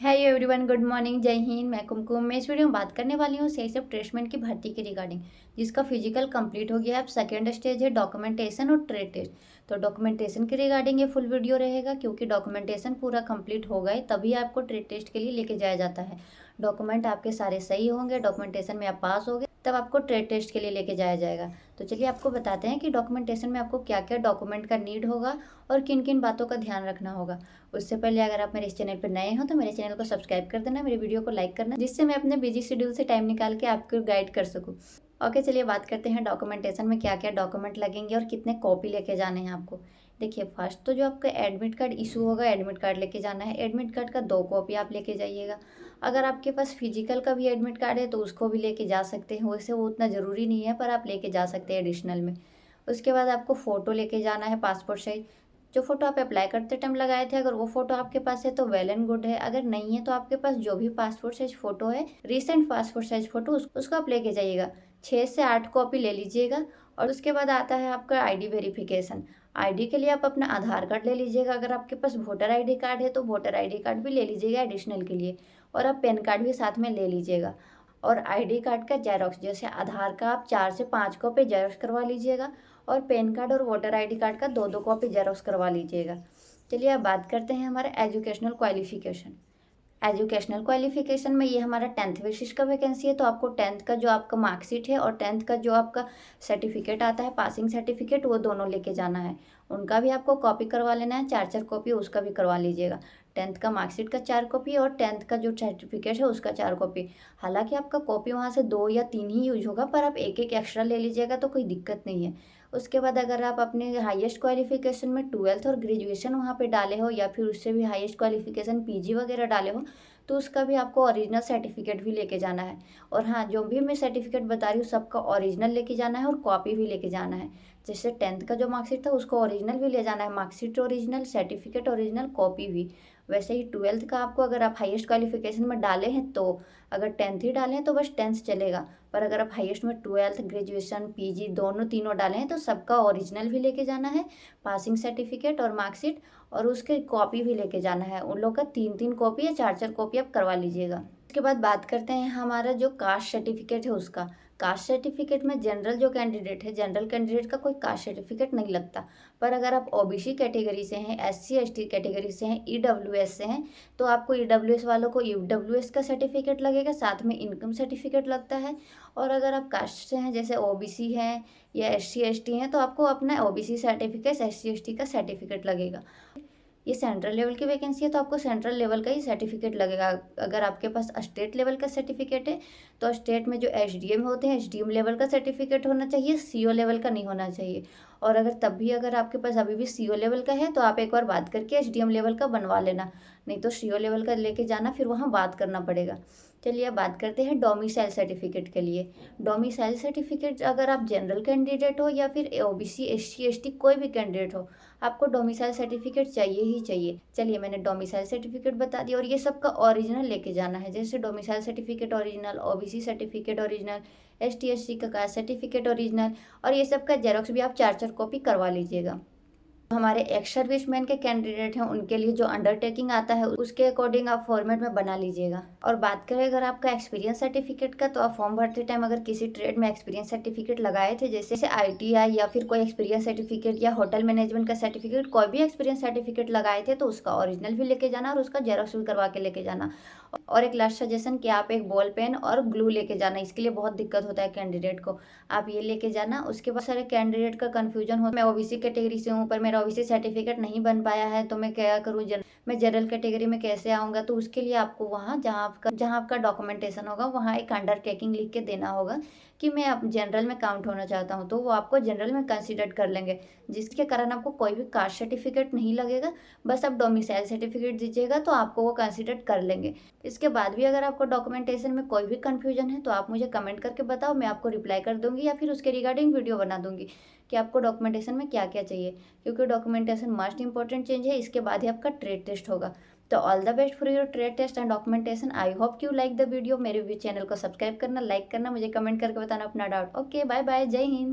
Hi everyone, good morning, जय हिंद। मैं कुमकुम। मैं इस वीडियो में बात करने वाली हूँ सीआईएसएफ ट्रेडमेन की भर्ती के रिगार्डिंग, जिसका फिजिकल कंप्लीट हो गया है। अब सेकेंड स्टेज है डॉक्यूमेंटेशन और ट्रेड टेस्ट। तो डॉक्यूमेंटेशन के रिगार्डिंग ये फुल वीडियो रहेगा, क्योंकि डॉक्यूमेंटेशन पूरा कंप्लीट हो गए तभी आपको ट्रेड टेस्ट के लिए लेके जाया जाता है। डॉक्यूमेंट आपके सारे सही होंगे, डॉक्यूमेंटेशन में आप पास हो गए, तब आपको ट्रेड टेस्ट के लिए लेके जाया जाएगा। तो चलिए आपको बताते हैं कि डॉक्यूमेंटेशन में आपको क्या क्या डॉक्यूमेंट का नीड होगा और किन किन बातों का ध्यान रखना होगा। उससे पहले अगर आप मेरे इस चैनल पर नए हो तो मेरे चैनल को सब्सक्राइब कर देना, मेरे वीडियो को लाइक करना, जिससे मैं अपने बिजी शेड्यूल से टाइम निकाल के आपको गाइड कर सकूँ। ओके, चलिए बात करते हैं डॉक्यूमेंटेशन में क्या क्या डॉक्यूमेंट लगेंगे और कितने कॉपी लेके जाने हैं आपको। देखिए, फर्स्ट तो जो आपका एडमिट कार्ड इशू होगा, एडमिट कार्ड लेके जाना है। एडमिट कार्ड का 2 कॉपी आप लेके जाइएगा। अगर आपके पास फिजिकल का भी एडमिट कार्ड है तो उसको भी लेके जा सकते हैं, वैसे वो उतना ज़रूरी नहीं है, पर आप लेके जा सकते हैं एडिशनल में। उसके बाद आपको फ़ोटो लेके जाना है, पासपोर्ट साइज। जो फ़ोटो आप अप्लाई करते टाइम लगाए थे, अगर वो फ़ोटो आपके पास है तो वेल एंड गुड है। अगर नहीं है तो आपके पास जो भी पासपोर्ट साइज फ़ोटो है, रीसेंट पासपोर्ट साइज फ़ोटो, उसको आप लेके जाइएगा। 6 से 8 कॉपी ले लीजिएगा। और उसके बाद आता है आपका आईडी वेरिफिकेशन। आईडी के लिए आप अपना आधार कार्ड ले लीजिएगा। अगर आपके पास वोटर आईडी कार्ड है तो वोटर आईडी कार्ड भी ले लीजिएगा एडिशनल के लिए। और आप पैन कार्ड भी साथ में ले लीजिएगा। और आईडी कार्ड का जेरॉक्स, जैसे आधार का आप 4 से 5 कॉपी जेरॉक्स करवा लीजिएगा। और पैन कार्ड और वोटर आईडी कार्ड का 2-2 कॉपी जेरॉक्स करवा लीजिएगा। चलिए अब बात करते हैं हमारे एजुकेशनल क्वालिफिकेशन। एजुकेशनल क्वालिफिकेशन में ये हमारा 10th बेसिस का वैकेंसी है, तो आपको 10th का जो आपका मार्कशीट है और 10th का जो आपका सर्टिफिकेट आता है, पासिंग सर्टिफिकेट, वो दोनों लेके जाना है। उनका भी आपको कॉपी करवा लेना है, 4-4 कॉपी उसका भी करवा लीजिएगा। 10th का मार्कशीट का 4 कॉपी और 10th का जो सर्टिफिकेट है उसका 4 कॉपी। हालांकि आपका कॉपी वहाँ से 2 या 3 ही यूज होगा, पर आप एक एक एक्स्ट्रा ले लीजिएगा तो कोई दिक्कत नहीं है। उसके बाद अगर आप अपने हाईएस्ट क्वालिफिकेशन में 12th और ग्रेजुएशन वहाँ पे डाले हो, या फिर उससे भी हाईएस्ट क्वालिफिकेशन पीजी वगैरह डाले हो, तो उसका भी आपको ओरिजिनल सर्टिफिकेट भी लेके जाना है। और हाँ, जो भी मैं सर्टिफिकेट बता रही हूँ सबका ओरिजिनल लेके जाना है और कॉपी भी लेके जाना है। जैसे 10th का जो मार्कशीट था उसको ओरिजिनल भी ले जाना है, marksheet original, certificate original, copy भी। वैसे ही 12th का आपको, अगर आप हाईएस्ट क्वालिफिकेशन में डाले हैं तो, अगर 10th ही डाले हैं तो बस 10th चलेगा। पर अगर आप हाईएस्ट में 12th, ग्रेजुएशन, पीजी दोनों तीनों डाले हैं तो सबका ओरिजिनल भी लेके जाना है, पासिंग सर्टिफिकेट और मार्कशीट, और उसके कॉपी भी लेके जाना है। उन लोग का 3-3 कॉपी या 4-4 कॉपी आप करवा लीजिएगा। उसके बाद बात करते हैं हमारा जो कास्ट सर्टिफिकेट है उसका। कास्ट सर्टिफिकेट में जनरल जो कैंडिडेट है, जनरल कैंडिडेट का कोई कास्ट सर्टिफिकेट नहीं लगता। पर अगर आप ओबीसी कैटेगरी से हैं, एससी एसटी कैटेगरी से हैं, ईडब्ल्यूएस से हैं, तो आपको ईडब्ल्यूएस वालों को ईडब्ल्यूएस का सर्टिफिकेट लगेगा, साथ में इनकम सर्टिफिकेट लगता है। और अगर आप कास्ट से हैं, जैसे ओबीसी हैं या एससी एसटी हैं, तो आपको अपना ओबीसी सर्टिफिकेट, एससी एसटी का सर्टिफिकेट लगेगा। ये सेंट्रल लेवल की वैकेंसी है तो आपको सेंट्रल लेवल का ही सर्टिफिकेट लगेगा। अगर आपके पास स्टेट लेवल का सर्टिफिकेट है तो स्टेट में जो एसडीएम होते हैं, एसडीएम लेवल का सर्टिफिकेट होना चाहिए, सीओ लेवल का नहीं होना चाहिए। और अगर तब भी अगर आपके पास अभी भी सीओ लेवल का है तो आप एक बार बात करके एसडीएम लेवल का बनवा लेना, नहीं तो सीओ लेवल का लेके जाना, फिर वहाँ बात करना पड़ेगा। चलिए अब बात करते हैं डोमिसाइल सर्टिफिकेट के लिए। डोमिसाइल सर्टिफिकेट, अगर आप जनरल कैंडिडेट हो या फिर ओबीसी, एससी एसटी कोई भी कैंडिडेट हो, आपको डोमिसाइल सर्टिफिकेट चाहिए ही चाहिए। चलिए, मैंने डोमिसाइल सर्टिफिकेट बता दिया, और ये सबका ओरिजिनल लेके जाना है। जैसे domicile certificate original, OBC certificate original, ST SC का कास्ट सर्टिफिकेट ओरिजिनल, और ये सब का जेरॉक्स भी आप 4-4 कॉपी करवा लीजिएगा। हमारे एक्स सर्विसमैन के कैंडिडेट हैं, उनके लिए जो अंडरटेकिंग आता है उसके अकॉर्डिंग आप फॉर्मेट में बना लीजिएगा। और बात करें अगर आपका एक्सपीरियंस सर्टिफिकेट का, तो आप फॉर्म भरते टाइम अगर किसी ट्रेड में एक्सपीरियंस सर्टिफिकेट लगाए थे, जैसे आईटीआई या फिर कोई एक्सपीरियंस सर्टिफिकेट या होटल मैनेजमेंट का सर्टिफिकेट, कोई भी एक्सपीरियंस सर्टिफिकेट लगाए थे, तो उसका ओरिजिनल भी लेके जाना और उसका जेरॉक्स भी करवा के लेके जाना। और एक लास्ट सजेशन कि आप एक बॉल पेन और ग्लू लेके जाना, इसके लिए बहुत दिक्कत होता है कैंडिडेट को, आप ये लेके जाना। उसके बाद सारे कैंडिडेट का कंफ्यूजन हो, मैं ओबीसी कैटेगरी से हूँ पर मेरा ओबीसी सर्टिफिकेट नहीं बन पाया है तो मैं क्या करूँ, मैं जनरल कैटेगरी में कैसे आऊँगा, तो उसके लिए आपको वहाँ जहाँ आपका डॉक्यूमेंटेशन होगा वहाँ एक अंडरटेकिंग लिख के देना होगा कि मैं अब जनरल में काउंट होना चाहता हूँ, तो वो आपको जनरल में कंसिडर कर लेंगे, जिसके कारण आपको कोई भी कास्ट सर्टिफिकेट नहीं लगेगा। बस आप डोमिसाइल सर्टिफिकेट दीजिएगा तो आपको वो कंसिडर कर लेंगे। इसके बाद भी अगर आपको डॉक्यूमेंटेशन में कोई भी कन्फ्यूजन है तो आप मुझे कमेंट करके बताओ, मैं आपको रिप्लाई कर दूंगी या फिर उसके रिगार्डिंग वीडियो बना दूंगी कि आपको डॉक्यूमेंटेशन में क्या क्या चाहिए, क्योंकि डॉक्यूमेंटेशन मोस्ट इंपॉर्टेंट चेंज है। इसके बाद ही आपका ट्रेड टेस्ट होगा। तो all the best for your trade test and documentation. I hope you like the video. मेरे चैनल को सब्सक्राइब करना, लाइक करना, मुझे कमेंट करके बताना अपना डाउट। ओके, बाय बाय, जय हिंद।